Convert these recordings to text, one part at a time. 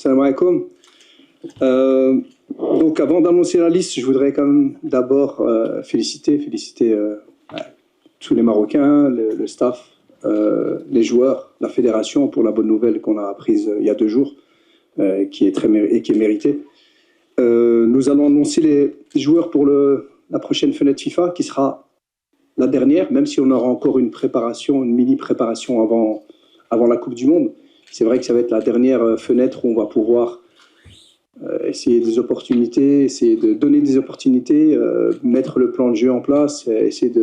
Salam alaikum. Donc avant d'annoncer la liste, je voudrais quand même d'abord féliciter tous les Marocains, le staff, les joueurs, la fédération pour la bonne nouvelle qu'on a apprise il y a 2 jours, qui est méritée. Nous allons annoncer les joueurs pour la prochaine fenêtre FIFA, qui sera la dernière, même si on aura encore une mini-préparation avant la Coupe du Monde. C'est vrai que ça va être la dernière fenêtre où on va pouvoir essayer de donner des opportunités, mettre le plan de jeu en place, essayer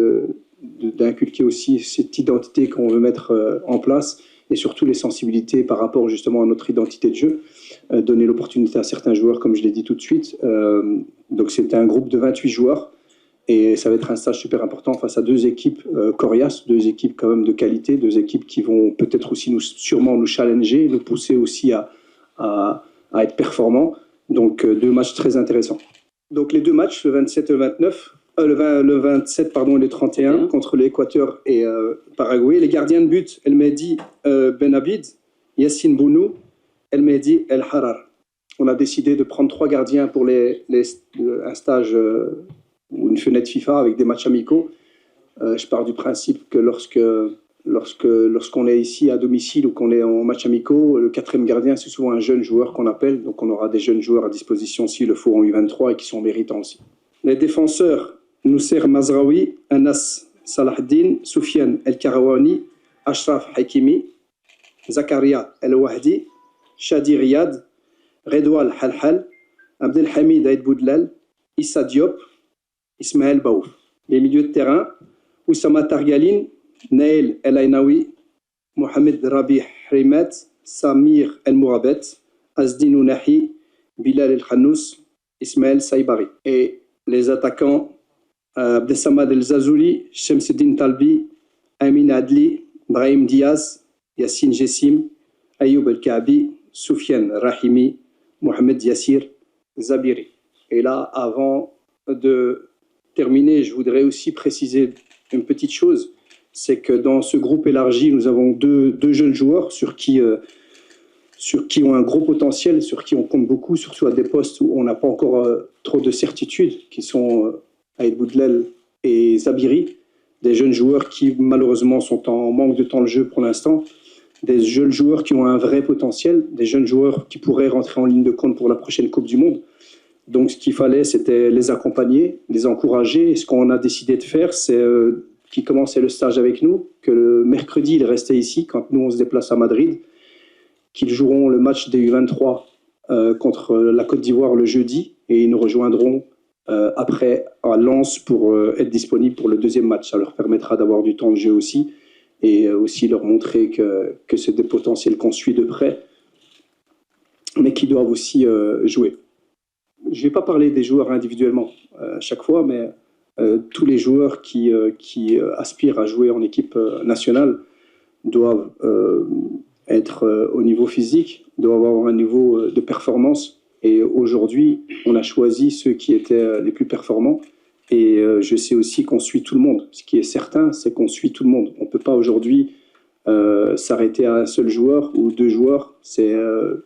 d'inculquer aussi cette identité qu'on veut mettre en place et surtout les sensibilités par rapport justement à notre identité de jeu, donner l'opportunité à certains joueurs, comme je l'ai dit tout de suite. Donc c'est un groupe de 28 joueurs et ça va être un stage super important face à 2 équipes coriaces, 2 équipes quand même de qualité, 2 équipes qui vont peut-être aussi sûrement nous challenger, nous pousser aussi à être performants. Donc 2 matchs très intéressants. Donc les 2 matchs, le 27 et le 29, le 27 pardon, et le 31 contre l'Équateur et Paraguay. Les gardiens de but, El Mehdi Ben Abid, Yassine Bounou, El Mehdi El Harar. On a décidé de prendre 3 gardiens pour un stage ou une fenêtre FIFA avec des matchs amicaux. Je pars du principe que lorsqu'on est ici à domicile ou qu'on est en match amicaux, le 4e gardien, c'est souvent un jeune joueur qu'on appelle. Donc on aura des jeunes joueurs à disposition s'il le faut en U23 et qui sont méritants aussi. Les défenseurs, Nousser Mazraoui, Anas Salahdin, Soufiane El Karawani, Ashraf Hakimi, Zakaria El Wahdi, Shadi Riyad, Redoual Halhal, Abdelhamid Aïd Boudlal, Issa Diop, Ismaël Baouf. Les milieux de terrain, Oussama Targalin, Naël El Ainaoui, Mohamed Rabi Hrimet, Samir El Mourabet, Azdin Ounahi, Bilal El Khannous, Ismaël Saïbari. Et les attaquants, Abdesamad El Zazouli, Shamsuddin Talbi, Amin Adli, Brahim Diaz, Yassine Jessim, Ayoub El Kaabi, Soufiane Rahimi, Mohamed Yassir Zabiri. Et là, avant de terminer, je voudrais aussi préciser une petite chose, c'est que dans ce groupe élargi, nous avons deux jeunes joueurs sur qui ont un gros potentiel, sur qui on compte beaucoup, surtout à des postes où on n'a pas encore trop de certitudes, qui sont Aïd Boudlel et Zabiri, des jeunes joueurs qui malheureusement sont en manque de temps de jeu pour l'instant, des jeunes joueurs qui ont un vrai potentiel, des jeunes joueurs qui pourraient rentrer en ligne de compte pour la prochaine Coupe du Monde. Donc ce qu'il fallait, c'était les accompagner, les encourager. Et ce qu'on a décidé de faire, c'est qu'ils commençaient le stage avec nous, que le mercredi, ils restaient ici quand nous, on se déplace à Madrid, qu'ils joueront le match des U23 contre la Côte d'Ivoire le jeudi, et ils nous rejoindront après à Lens pour être disponibles pour le 2e match. Ça leur permettra d'avoir du temps de jeu aussi, et aussi leur montrer que c'est des potentiels qu'on suit de près, mais qui doivent aussi jouer. Je ne vais pas parler des joueurs individuellement à chaque fois, mais tous les joueurs qui aspirent à jouer en équipe nationale doivent être au niveau physique, doivent avoir un niveau de performance. Et aujourd'hui, on a choisi ceux qui étaient les plus performants. Et je sais aussi qu'on suit tout le monde. Ce qui est certain, c'est qu'on suit tout le monde. On ne peut pas aujourd'hui s'arrêter à un seul joueur ou 2 joueurs. C'est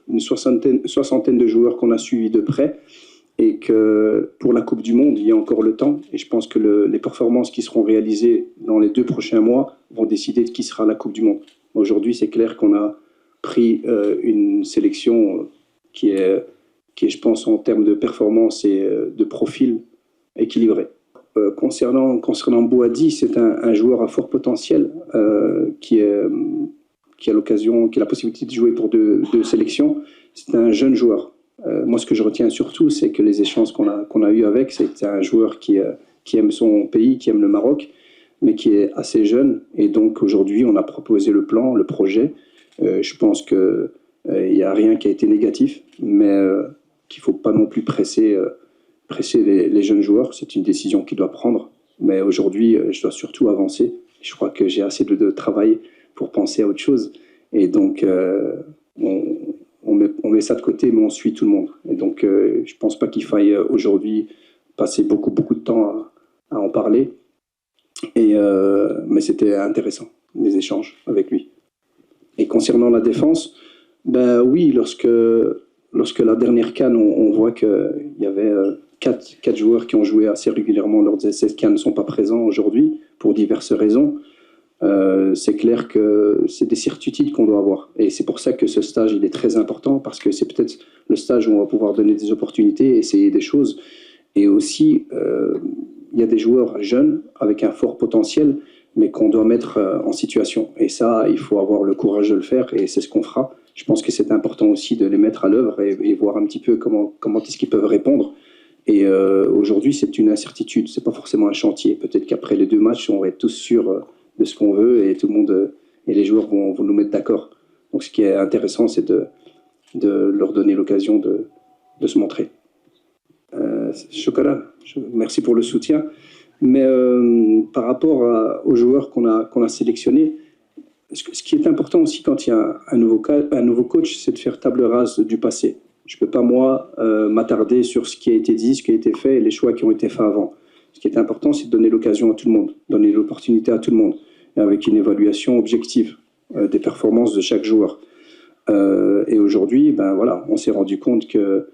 une soixantaine de joueurs qu'on a suivis de près. Et que pour la Coupe du Monde, il y a encore le temps. Et je pense que les performances qui seront réalisées dans les 2 prochains mois vont décider de qui sera la Coupe du Monde. Aujourd'hui, c'est clair qu'on a pris une sélection qui est, je pense, en termes de performance et de profil, équilibrée. Concernant Bouhaddi, c'est un joueur à fort potentiel qui a la possibilité de jouer pour 2 sélections. C'est un jeune joueur. Moi, ce que je retiens surtout, c'est que les échanges qu'on a eus avec, c'est un joueur qui aime son pays, qui aime le Maroc, mais qui est assez jeune. Et donc, aujourd'hui, on a proposé le plan, le projet. Je pense qu'il n'y a rien qui a été négatif, mais qu'il ne faut pas non plus presser les jeunes joueurs. C'est une décision qu'ils doivent prendre. Mais aujourd'hui, je dois surtout avancer. Je crois que j'ai assez de travail pour penser à autre chose. Et donc, on met ça de côté, mais on suit tout le monde. Et donc, je ne pense pas qu'il faille aujourd'hui passer beaucoup de temps à en parler. Mais c'était intéressant, les échanges avec lui. Et concernant la défense, ben oui, lorsque lorsque la dernière CAN, on voit qu'il y avait quatre joueurs qui ont joué assez régulièrement lors de cette CAN ne sont pas présents aujourd'hui pour diverses raisons. C'est clair que c'est des certitudes qu'on doit avoir. Et c'est pour ça que ce stage, il est très important, parce que c'est peut-être le stage où on va pouvoir donner des opportunités, essayer des choses. Et aussi, il y a des joueurs jeunes avec un fort potentiel, mais qu'on doit mettre en situation. Et ça, il faut avoir le courage de le faire, et c'est ce qu'on fera. Je pense que c'est important aussi de les mettre à l'œuvre et voir un petit peu comment est-ce qu'ils peuvent répondre. Et aujourd'hui, c'est une incertitude, c'est pas forcément un chantier. Peut-être qu'après les 2 matchs, on va être tous sûrs de ce qu'on veut et tout le monde et les joueurs vont nous mettre d'accord. Donc ce qui est intéressant, c'est de leur donner l'occasion de se montrer. Chocolat, merci pour le soutien. Mais par rapport aux joueurs qu'on a sélectionnés, ce qui est important aussi quand il y a un nouveau coach, c'est de faire table rase du passé. Je ne peux pas, moi, m'attarder sur ce qui a été dit, ce qui a été fait et les choix qui ont été faits avant. Ce qui est important, c'est de donner l'occasion à tout le monde, donner l'opportunité à tout le monde, et avec une évaluation objective des performances de chaque joueur. Et aujourd'hui, ben voilà, on s'est rendu compte que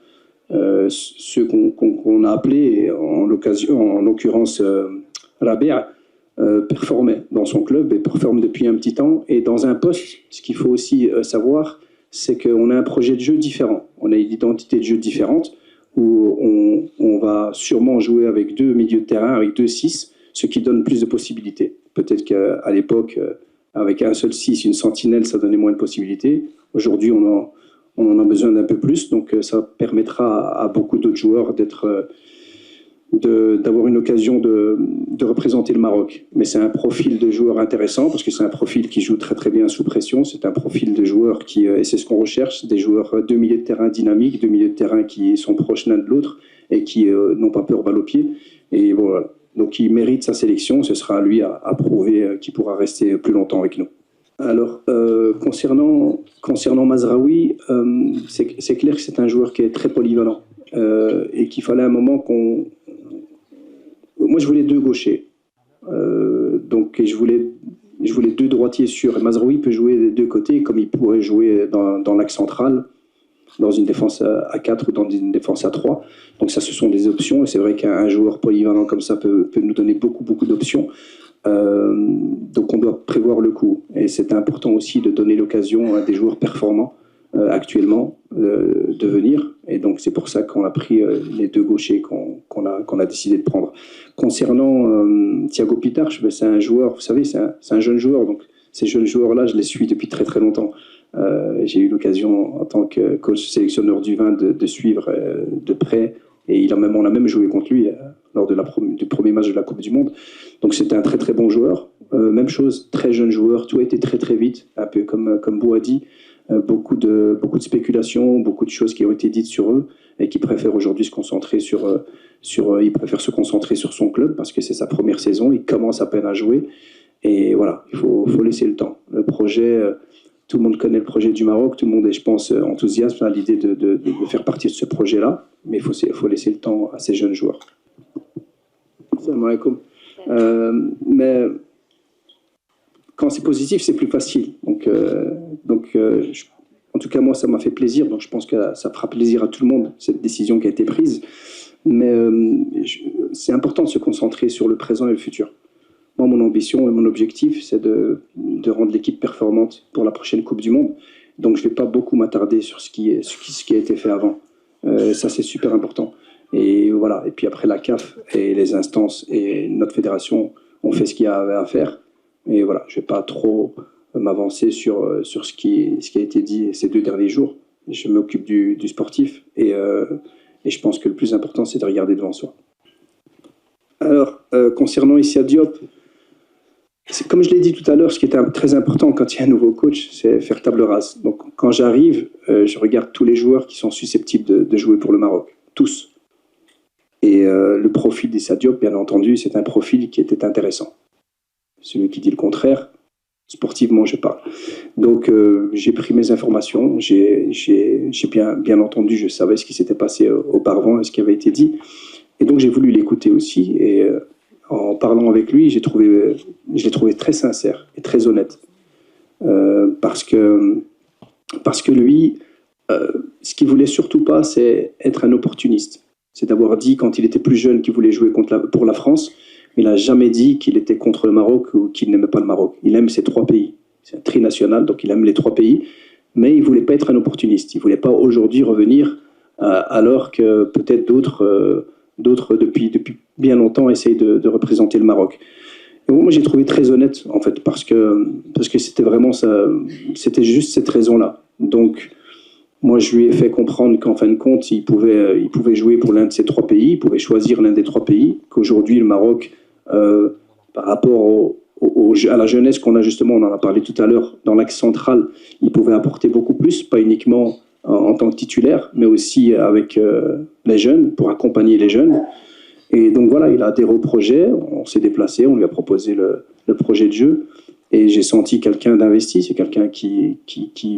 ceux qu'on a appelés, en l'occurrence Rabia, performait dans son club et performe depuis un petit temps. Et dans un poste, ce qu'il faut aussi savoir, c'est qu'on a un projet de jeu différent. On a une identité de jeu différente où on va sûrement jouer avec 2 milieux de terrain, avec 2 6, ce qui donne plus de possibilités. Peut-être qu'à l'époque, avec un seul 6, une sentinelle, ça donnait moins de possibilités. Aujourd'hui, on en a besoin d'un peu plus, donc ça permettra à beaucoup d'autres joueurs d'avoir une occasion de représenter le Maroc. Mais c'est un profil de joueur intéressant, parce que c'est un profil qui joue très très bien sous pression. C'est un profil de joueur et c'est ce qu'on recherche, des joueurs de milieu de terrain dynamiques, de milieu de terrain qui sont proches l'un de l'autre et qui n'ont pas peur balle au pied. Et voilà. Donc il mérite sa sélection, ce sera à lui à prouver qu'il pourra rester plus longtemps avec nous. Alors, concernant Mazraoui, c'est clair que c'est un joueur qui est très polyvalent et qu'il fallait un moment qu'on... Moi, je voulais 2 gauchers. Donc, je voulais 2 droitiers sûrs. Et Mazraoui peut jouer des 2 côtés, comme il pourrait jouer dans l'axe central, dans une défense à 4 ou dans une défense à 3. Donc, ça, ce sont des options. Et c'est vrai qu'un joueur polyvalent comme ça peut nous donner beaucoup d'options. Donc on doit prévoir le coup et c'est important aussi de donner l'occasion à des joueurs performants actuellement de venir, et donc c'est pour ça qu'on a pris les 2 gauchers qu'on a décidé de prendre. Concernant Thiago Pitar, c'est un joueur, vous savez, c'est un jeune joueur, donc ces jeunes joueurs-là, je les suis depuis très très longtemps. J'ai eu l'occasion en tant que coach sélectionneur du 20 de suivre de près, et on a même joué contre lui lors du premier match de la Coupe du Monde. Donc c'était un très très bon joueur. Même chose, très jeune joueur, tout a été très très vite, un peu comme Bouhaddi. Beaucoup de spéculations, beaucoup de choses qui ont été dites sur eux et qui préfèrent aujourd'hui se concentrer il préfère se concentrer sur son club parce que c'est sa première saison, il commence à peine à jouer. Et voilà, il faut laisser le temps. Le projet, tout le monde connaît le projet du Maroc, tout le monde est, je pense, enthousiaste à l'idée de faire partie de ce projet-là, mais il faut laisser le temps à ces jeunes joueurs. Salam alaikum. Mais quand c'est positif, c'est plus facile. Donc, en tout cas, moi, ça m'a fait plaisir. Donc, je pense que ça fera plaisir à tout le monde, cette décision qui a été prise. Mais c'est important de se concentrer sur le présent et le futur. Moi, mon ambition et mon objectif, c'est de rendre l'équipe performante pour la prochaine Coupe du Monde. Donc, je ne vais pas beaucoup m'attarder sur ce qui a été fait avant. Ça, c'est super important. Et voilà. Et puis après, la CAF et les instances et notre fédération ont fait ce qu'il y avait à faire. Et voilà, je ne vais pas trop m'avancer sur ce qui a été dit ces 2 derniers jours. Je m'occupe du sportif et je pense que le plus important, c'est de regarder devant soi. Alors, concernant Issa Diop, comme je l'ai dit tout à l'heure, ce qui est très important quand il y a un nouveau coach, c'est faire table rase. Donc, quand j'arrive, je regarde tous les joueurs qui sont susceptibles de jouer pour le Maroc, tous. Et le profil d'Issa Diop, bien entendu, c'est un profil qui était intéressant. Celui qui dit le contraire, sportivement, je parle. Donc, j'ai pris mes informations, j'ai bien entendu, je savais ce qui s'était passé auparavant et ce qui avait été dit. Et donc, j'ai voulu l'écouter aussi. Et en parlant avec lui, je l'ai trouvé très sincère et très honnête. Parce que lui, ce qu'il voulait surtout pas, c'est être un opportuniste. C'est d'avoir dit quand il était plus jeune qu'il voulait jouer pour la France, mais il n'a jamais dit qu'il était contre le Maroc ou qu'il n'aimait pas le Maroc. Il aime ces trois pays. C'est un trinational, donc il aime les trois pays, mais il ne voulait pas être un opportuniste. Il ne voulait pas aujourd'hui revenir alors que peut-être d'autres depuis bien longtemps essayent de représenter le Maroc. Et moi, j'ai trouvé très honnête, en fait, parce que c'était vraiment ça, c'était juste cette raison-là. Donc, moi, je lui ai fait comprendre qu'en fin de compte, il pouvait jouer pour l'un de ces trois pays, il pouvait choisir l'un des trois pays, qu'aujourd'hui, le Maroc, par rapport à la jeunesse qu'on a justement, on en a parlé tout à l'heure, dans l'axe central, il pouvait apporter beaucoup plus, pas uniquement en tant que titulaire, mais aussi avec les jeunes, pour accompagner les jeunes. Et donc voilà, il a adhéré au projet, on s'est déplacé, on lui a proposé le projet de jeu. Et j'ai senti quelqu'un d'investi, c'est quelqu'un qui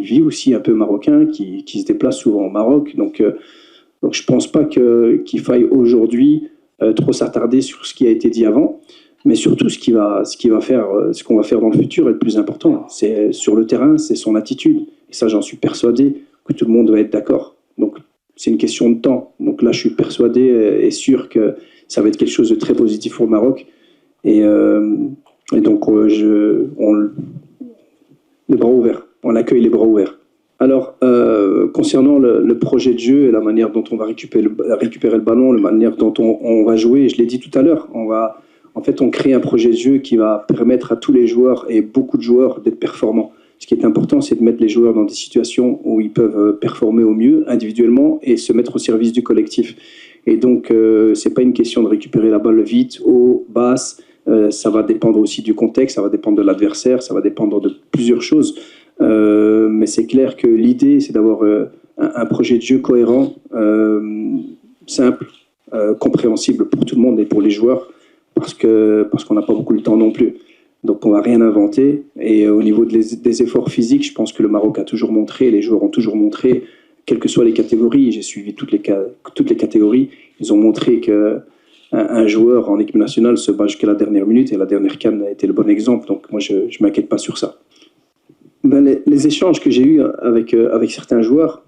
vit aussi un peu marocain, qui se déplace souvent au Maroc. Donc je ne pense pas qu'il faille aujourd'hui trop s'attarder sur ce qui a été dit avant, mais surtout ce qu'on va faire dans le futur est le plus important. C'est sur le terrain, c'est son attitude. Et ça, j'en suis persuadé que tout le monde va être d'accord. Donc c'est une question de temps. Donc là, je suis persuadé et sûr que ça va être quelque chose de très positif pour le Maroc. Et donc, les bras ouverts. On accueille les bras ouverts. Alors, concernant le projet de jeu et la manière dont on va récupérer le ballon, la manière dont on va jouer, je l'ai dit tout à l'heure, on crée un projet de jeu qui va permettre à tous les joueurs et beaucoup de joueurs d'être performants. Ce qui est important, c'est de mettre les joueurs dans des situations où ils peuvent performer au mieux individuellement et se mettre au service du collectif. Et donc, c'est pas une question de récupérer la balle vite, haut, basse. Ça va dépendre aussi du contexte, ça va dépendre de l'adversaire, ça va dépendre de plusieurs choses. Mais c'est clair que l'idée, c'est d'avoir un projet de jeu cohérent, simple, compréhensible pour tout le monde et pour les joueurs, parce qu'on n'a pas beaucoup de temps non plus. Donc on ne va rien inventer. Et au niveau des efforts physiques, je pense que le Maroc a toujours montré, les joueurs ont toujours montré, quelles que soient les catégories, j'ai suivi toutes les catégories, ils ont montré que un joueur en équipe nationale se bat jusqu'à la dernière minute et la dernière CAN a été le bon exemple. Donc moi, je ne m'inquiète pas sur ça. Les échanges que j'ai eus avec certains joueurs,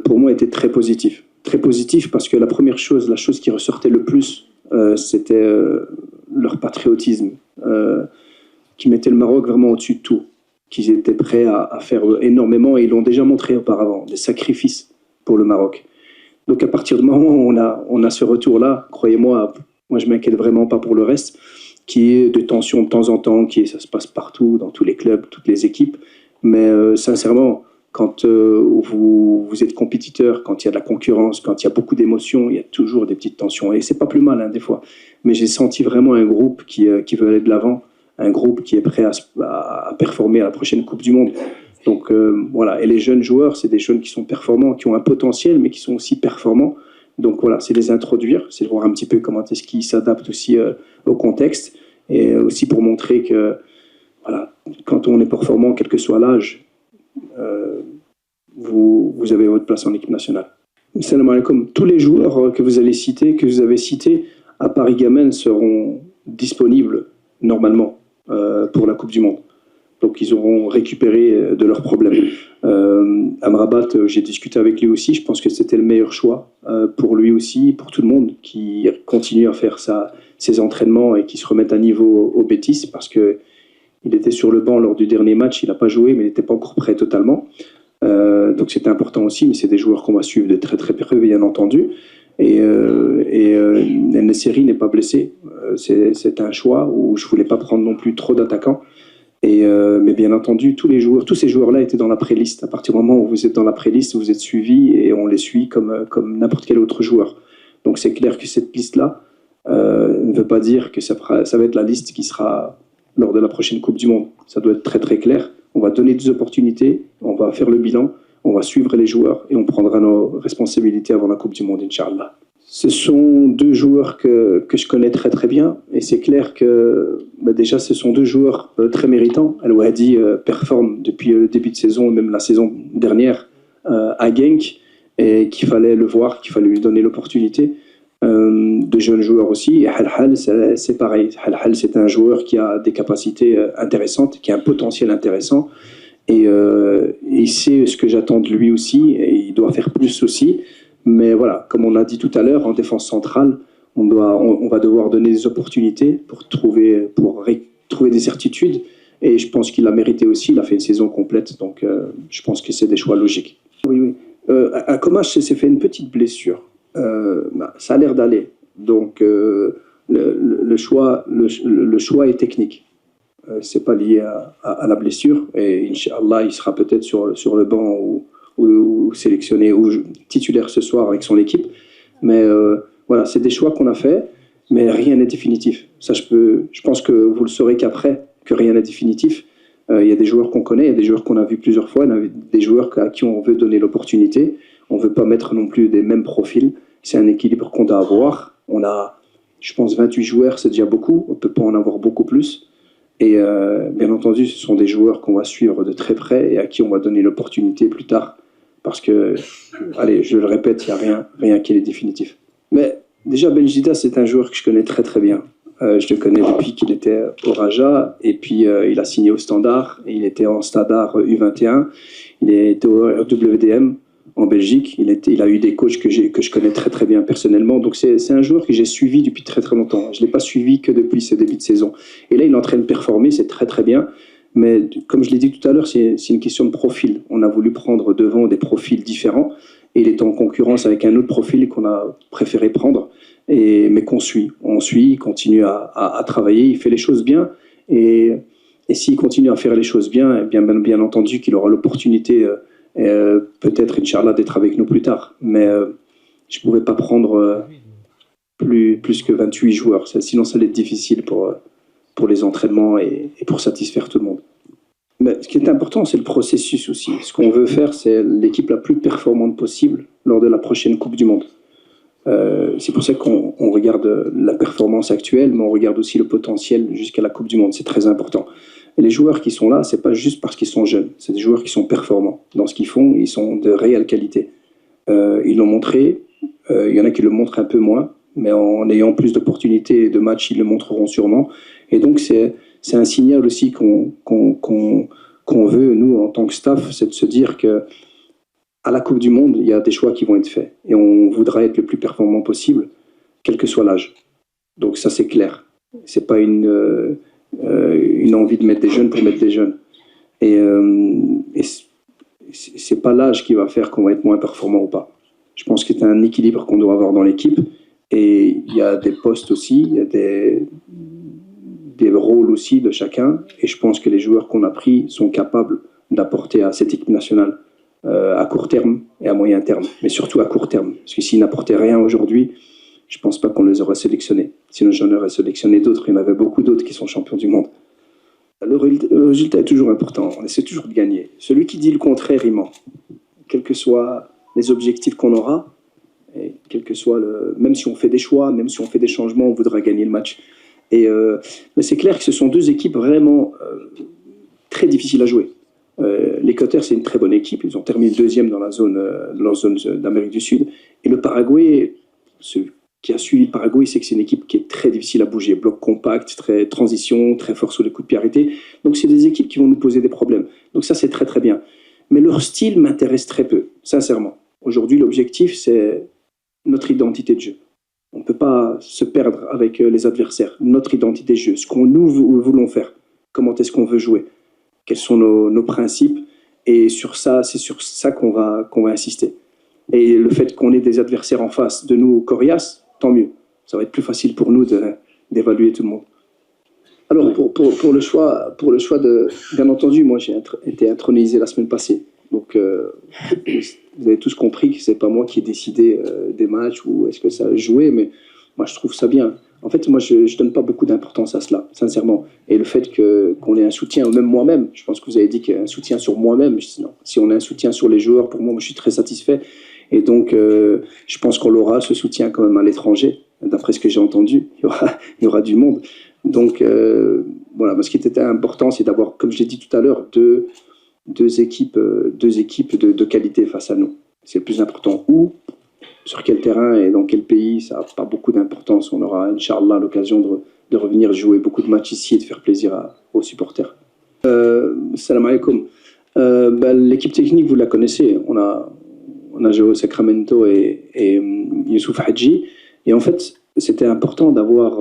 pour moi, étaient très positifs. Très positifs parce que la chose qui ressortait le plus, c'était leur patriotisme, qui mettait le Maroc vraiment au-dessus de tout, qu'ils étaient prêts à faire énormément, et ils l'ont déjà montré auparavant, des sacrifices pour le Maroc. Donc à partir du moment où on a ce retour-là, croyez-moi, moi je ne m'inquiète vraiment pas pour le reste, qui est de tension de temps en temps, ça se passe partout, dans tous les clubs, toutes les équipes, mais sincèrement, quand vous êtes compétiteur, quand il y a de la concurrence, quand il y a beaucoup d'émotions, il y a toujours des petites tensions, et c'est pas plus mal des fois, mais j'ai senti vraiment un groupe qui veut aller de l'avant, un groupe qui est prêt à performer à la prochaine Coupe du Monde. Donc voilà, et les jeunes joueurs, c'est des jeunes qui sont performants, qui ont un potentiel, mais qui sont aussi performants. Donc voilà, c'est les introduire, c'est de voir un petit peu comment est-ce qu'ils s'adaptent aussi au contexte, et aussi pour montrer que voilà, quand on est performant, quel que soit l'âge, vous avez votre place en équipe nationale. Salam alaikum. Tous les joueurs que vous avez cités à Paris Gamen seront disponibles normalement pour la Coupe du Monde. Donc ils auront récupéré de leurs problèmes. Amrabat, j'ai discuté avec lui aussi, je pense que c'était le meilleur choix pour lui aussi, pour tout le monde, qui continue à faire ses entraînements et qui se remette à niveau au Betis, parce qu'il était sur le banc lors du dernier match, il n'a pas joué, mais il n'était pas encore prêt totalement. Donc c'était important aussi, mais c'est des joueurs qu'on va suivre de très très près, bien entendu. Et Nesseri n'est pas blessé. C'est un choix où je ne voulais pas prendre non plus trop d'attaquants. Mais bien entendu, tous ces joueurs-là étaient dans la pré-liste. À partir du moment où vous êtes dans la pré-liste, vous êtes suivis et on les suit comme n'importe quel autre joueur. Donc c'est clair que cette liste-là ne veut pas dire que ça va être la liste qui sera lors de la prochaine Coupe du Monde. Ça doit être très très clair. On va donner des opportunités, on va faire le bilan, on va suivre les joueurs et on prendra nos responsabilités avant la Coupe du Monde, Inch'Allah. Ce sont deux joueurs que je connais très très bien, et c'est clair que déjà ce sont deux joueurs très méritants. El Ouahdi performe depuis le début de saison, même la saison dernière à Genk, et qu'il fallait le voir, qu'il fallait lui donner l'opportunité. De jeunes joueurs aussi, et Halhal c'est pareil. Halhal, c'est un joueur qui a des capacités intéressantes, qui a un potentiel intéressant, il sait ce que j'attends de lui aussi, et il doit faire plus aussi. Mais voilà, comme on l'a dit tout à l'heure, en défense centrale, on va devoir donner des opportunités pour trouver des certitudes. Et je pense qu'il l'a mérité aussi. Il a fait une saison complète, donc je pense que c'est des choix logiques. Oui, oui. À Comas, s'est fait une petite blessure. Ça a l'air d'aller. Donc le choix est technique. C'est pas lié à la blessure. Et Inch'Allah, il sera peut-être sur le banc ou sélectionné ou titulaire ce soir avec son équipe. Mais voilà, c'est des choix qu'on a fait, mais rien n'est définitif. Ça, je pense que vous le saurez qu'après, que rien n'est définitif. Il y a des joueurs qu'on connaît, il y a des joueurs qu'on a vus plusieurs fois, il y a des joueurs à qui on veut donner l'opportunité. On ne veut pas mettre non plus des mêmes profils. C'est un équilibre qu'on doit avoir. On a, je pense, 28 joueurs, c'est déjà beaucoup. On ne peut pas en avoir beaucoup plus. Et bien entendu, ce sont des joueurs qu'on va suivre de très près et à qui on va donner l'opportunité plus tard. Parce que, allez, je le répète, il n'y a rien qui est définitif. Mais déjà, Benjida, c'est un joueur que je connais très très bien. Je le connais depuis qu'il était au Raja, et puis il a signé au Standard, et il était en Standard U21, il était au RWDM en Belgique, il a eu des coachs que je connais très très bien personnellement, donc c'est un joueur que j'ai suivi depuis très très longtemps. Je ne l'ai pas suivi que depuis ce début de saison. Et là, il est en train de performer, c'est très très bien, mais comme je l'ai dit tout à l'heure, c'est une question de profil. On a voulu prendre devant des profils différents, et il est en concurrence avec un autre profil qu'on a préféré prendre, mais qu'on suit. On suit, il continue à travailler, il fait les choses bien, et s'il continue à faire les choses bien, bien entendu qu'il aura l'opportunité, peut-être, Inch'Allah, d'être avec nous plus tard. Mais je ne pouvais pas prendre plus que 28 joueurs, sinon ça allait être difficile pour les entraînements et pour satisfaire tout le monde. Mais ce qui est important, c'est le processus aussi. Ce qu'on veut faire, c'est l'équipe la plus performante possible lors de la prochaine Coupe du Monde. C'est pour ça qu'on regarde la performance actuelle, mais on regarde aussi le potentiel jusqu'à la Coupe du Monde. C'est très important. Et les joueurs qui sont là, c'est pas juste parce qu'ils sont jeunes. C'est des joueurs qui sont performants. Dans ce qu'ils font, ils sont de réelle qualité. Ils l'ont montré. Il y en a qui le montrent un peu moins, mais en ayant plus d'opportunités de matchs, ils le montreront sûrement. Et donc, c'est un signal aussi qu'on veut, nous, en tant que staff, c'est de se dire que à la Coupe du Monde, il y a des choix qui vont être faits. Et on voudra être le plus performant possible, quel que soit l'âge. Donc ça, c'est clair. C'est pas une envie de mettre des jeunes pour mettre des jeunes. Et c'est pas l'âge qui va faire qu'on va être moins performant ou pas. Je pense que c'est un équilibre qu'on doit avoir dans l'équipe. Et il y a des postes aussi, il y a des rôles aussi de chacun. Et je pense que les joueurs qu'on a pris sont capables d'apporter à cette équipe nationale à court terme et à moyen terme, mais surtout à court terme. Parce que s'ils n'apportaient rien aujourd'hui, je ne pense pas qu'on les aurait sélectionnés. Sinon, j'en aurais sélectionné d'autres. Il y en avait beaucoup d'autres qui sont champions du monde. Le résultat est toujours important. On essaie toujours de gagner. Celui qui dit le contraire, il ment. Quels que soient les objectifs qu'on aura, et quel que soit même si on fait des choix, même si on fait des changements, on voudra gagner le match. Mais c'est clair que ce sont deux équipes vraiment très difficiles à jouer. L'Équateur, c'est une très bonne équipe. Ils ont terminé deuxième dans la zone d'Amérique du Sud. Et le Paraguay, ce qui a suivi le Paraguay, c'est que c'est une équipe qui est très difficile à bouger. Bloc compact, très transition, très fort sur les coups de pied arrêtés. Donc, c'est des équipes qui vont nous poser des problèmes. Donc, ça, c'est très, très bien. Mais leur style m'intéresse très peu, sincèrement. Aujourd'hui, l'objectif, c'est notre identité de jeu. On ne peut pas se perdre avec les adversaires. Notre identité de jeu, ce qu'on nous voulons faire. Comment est-ce qu'on veut jouer? Quels sont nos principes, et c'est sur ça qu'on va insister. Et le fait qu'on ait des adversaires en face de nous coriaces, tant mieux. Ça va être plus facile pour nous d'évaluer tout le monde. Alors, pour le choix bien entendu, moi j'ai été intronisé la semaine passée. Donc, vous avez tous compris que c'est pas moi qui ai décidé des matchs ou est-ce que ça a joué, mais moi je trouve ça bien. En fait, moi, je ne donne pas beaucoup d'importance à cela, sincèrement. Et le fait qu'on ait un soutien, ou même moi-même, je pense que vous avez dit qu'il y a un soutien sur moi-même. Non. Si on a un soutien sur les joueurs, pour moi, je suis très satisfait. Et donc, je pense qu'on aura ce soutien quand même à l'étranger. D'après ce que j'ai entendu, il y aura du monde. Donc, voilà, ce qui était important, c'est d'avoir, comme je l'ai dit tout à l'heure, deux équipes de qualité face à nous. C'est le plus important. Sur quel terrain et dans quel pays, ça n'a pas beaucoup d'importance. On aura, Inch'Allah, l'occasion de revenir jouer beaucoup de matchs ici et de faire plaisir aux supporters. Salam alaikum. L'équipe technique, vous la connaissez. On a Joao Sacramento et Youssouf Hadji. Et en fait, c'était important d'avoir,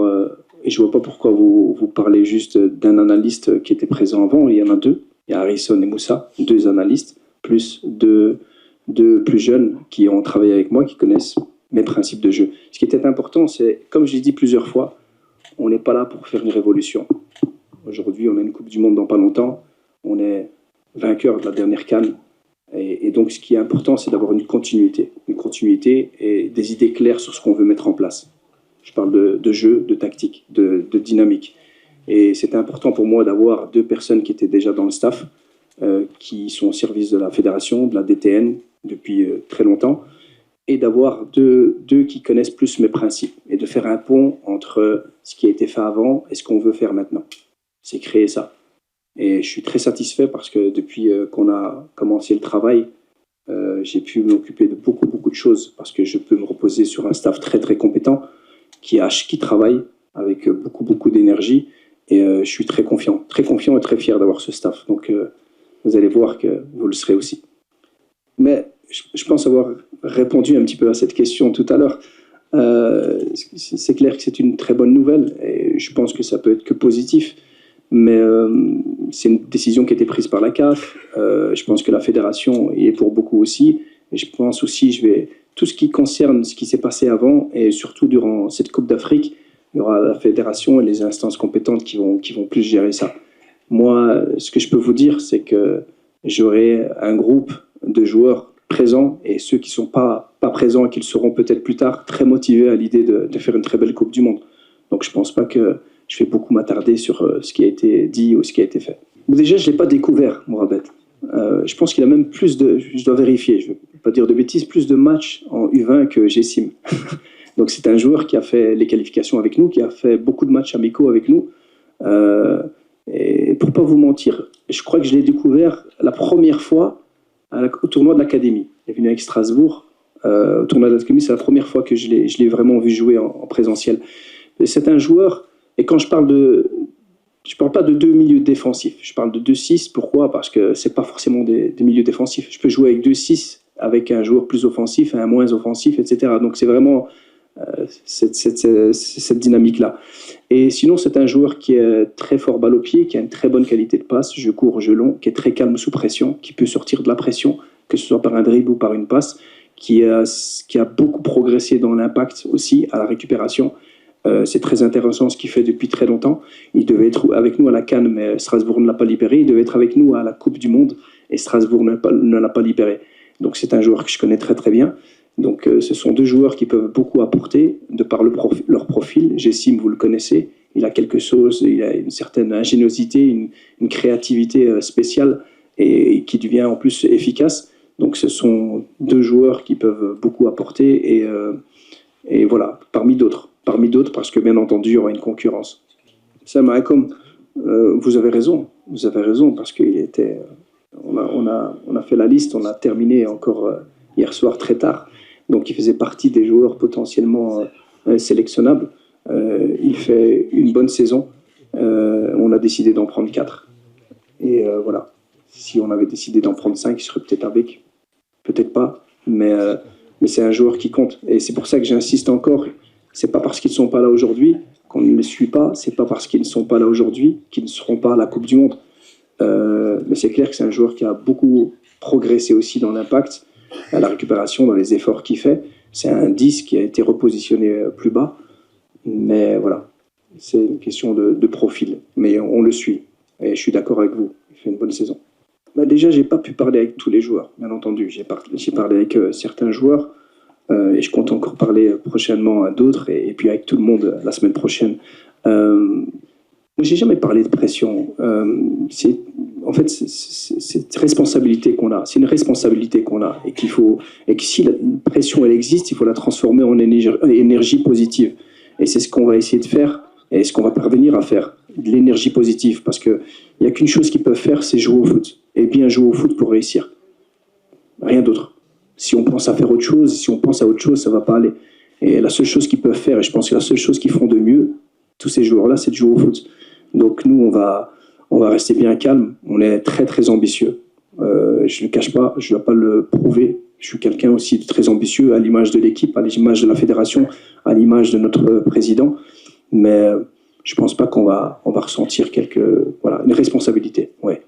et je ne vois pas pourquoi vous parlez juste d'un analyste qui était présent avant. Il y en a deux. Il y a Harrison et Moussa, deux analystes, plus deux plus jeunes qui ont travaillé avec moi, qui connaissent mes principes de jeu. Ce qui était important, c'est, comme je l'ai dit plusieurs fois, on n'est pas là pour faire une révolution. Aujourd'hui, on a une Coupe du Monde dans pas longtemps. On est vainqueur de la dernière CAN. Et donc, ce qui est important, c'est d'avoir une continuité et des idées claires sur ce qu'on veut mettre en place. Je parle de jeu, de tactique, de dynamique. Et c'était important pour moi d'avoir deux personnes qui étaient déjà dans le staff, qui sont au service de la fédération, de la DTN depuis très longtemps, et d'avoir deux qui connaissent plus mes principes et de faire un pont entre ce qui a été fait avant et ce qu'on veut faire maintenant. C'est créer ça. Et je suis très satisfait parce que depuis qu'on a commencé le travail, j'ai pu m'occuper de beaucoup de choses parce que je peux me reposer sur un staff très compétent qui travaille avec beaucoup d'énergie. Et je suis très confiant et très fier d'avoir ce staff. Donc vous allez voir que vous le serez aussi. Mais je pense avoir répondu un petit peu à cette question tout à l'heure. C'est clair que c'est une très bonne nouvelle et je pense que ça peut être que positif. Mais c'est une décision qui a été prise par la CAF. Je pense que la fédération y est pour beaucoup aussi. Et je pense aussi, tout ce qui concerne ce qui s'est passé avant et surtout durant cette Coupe d'Afrique, il y aura la fédération et les instances compétentes qui vont plus gérer ça. Moi, ce que je peux vous dire, c'est que j'aurai un groupe de joueurs présents et ceux qui ne sont pas présents et qui le seront peut-être plus tard, très motivés à l'idée de faire une très belle Coupe du Monde. Donc je ne pense pas que je vais beaucoup m'attarder sur ce qui a été dit ou ce qui a été fait. Déjà, je ne l'ai pas découvert, Mourabet. Je pense qu'il a même plus je dois vérifier, je ne vais pas dire de bêtises, plus de matchs en U20 que Jessim. Donc c'est un joueur qui a fait les qualifications avec nous, qui a fait beaucoup de matchs amicaux avec nous. Et pour ne pas vous mentir, je crois que je l'ai découvert la première fois au tournoi de l'Académie. Il est venu avec Strasbourg. Au tournoi de l'Académie, c'est la première fois que je l'ai vraiment vu jouer en présentiel. C'est un joueur, et quand je parle pas de deux milieux défensifs, je parle de 2-6. Pourquoi? Parce que ce n'est pas forcément des milieux défensifs. Je peux jouer avec 2-6, avec un joueur plus offensif, un moins offensif, etc. Donc c'est vraiment cette dynamique-là. Et sinon, c'est un joueur qui est très fort balle au pied, qui a une très bonne qualité de passe, jeu court, jeu long, qui est très calme sous pression, qui peut sortir de la pression, que ce soit par un dribble ou par une passe, qui a beaucoup progressé dans l'impact aussi, à la récupération. C'est très intéressant ce qu'il fait depuis très longtemps. Il devait être avec nous à la CAN, mais Strasbourg ne l'a pas libéré. Il devait être avec nous à la Coupe du Monde, et Strasbourg ne l'a pas libéré. Donc c'est un joueur que je connais très bien. Donc ce sont deux joueurs qui peuvent beaucoup apporter de par leur profil. Jessim, vous le connaissez, il a quelque chose, il a une certaine ingéniosité, une créativité spéciale et qui devient en plus efficace. Donc ce sont deux joueurs qui peuvent beaucoup apporter et voilà, parmi d'autres parce que bien entendu il y aura une concurrence. Salam alaikum, vous avez raison parce qu'il était, on a fait la liste, on a terminé encore hier soir très tard. Donc il faisait partie des joueurs potentiellement sélectionnables. Il fait une bonne saison. On a décidé d'en prendre 4. Et voilà. Si on avait décidé d'en prendre 5, il serait peut-être avec. Peut-être pas. Mais c'est un joueur qui compte. Et c'est pour ça que j'insiste encore. C'est pas parce qu'ils ne sont pas là aujourd'hui qu'on ne les suit pas. C'est pas parce qu'ils ne sont pas là aujourd'hui qu'ils ne seront pas à la Coupe du Monde. Mais c'est clair que c'est un joueur qui a beaucoup progressé aussi dans l'impact, à la récupération, dans les efforts qu'il fait. C'est un 10 qui a été repositionné plus bas. Mais voilà, c'est une question de profil. Mais on le suit. Et je suis d'accord avec vous. Il fait une bonne saison. Déjà, je n'ai pas pu parler avec tous les joueurs, bien entendu. J'ai parlé avec certains joueurs. Et je compte encore parler prochainement à d'autres. Et puis avec tout le monde la semaine prochaine. Moi, j'ai jamais parlé de pression. En fait, c'est une responsabilité qu'on a. C'est une responsabilité qu'on a et que si la pression elle existe, il faut la transformer en énergie positive. Et c'est ce qu'on va essayer de faire et ce qu'on va parvenir à faire, de l'énergie positive, parce que il y a qu'une chose qu'ils peuvent faire, c'est jouer au foot et bien jouer au foot pour réussir. Rien d'autre. Si on pense à faire autre chose, si on pense à autre chose, ça va pas aller. Et la seule chose qu'ils peuvent faire, et je pense que la seule chose qu'ils font de mieux, tous ces joueurs-là, c'est de jouer au foot. Donc nous, on va rester bien calme. On est très ambitieux. Je ne le cache pas, je ne dois pas le prouver. Je suis quelqu'un aussi de très ambitieux, à l'image de l'équipe, à l'image de la fédération, à l'image de notre président. Mais je ne pense pas qu'on va ressentir une responsabilité. Ouais.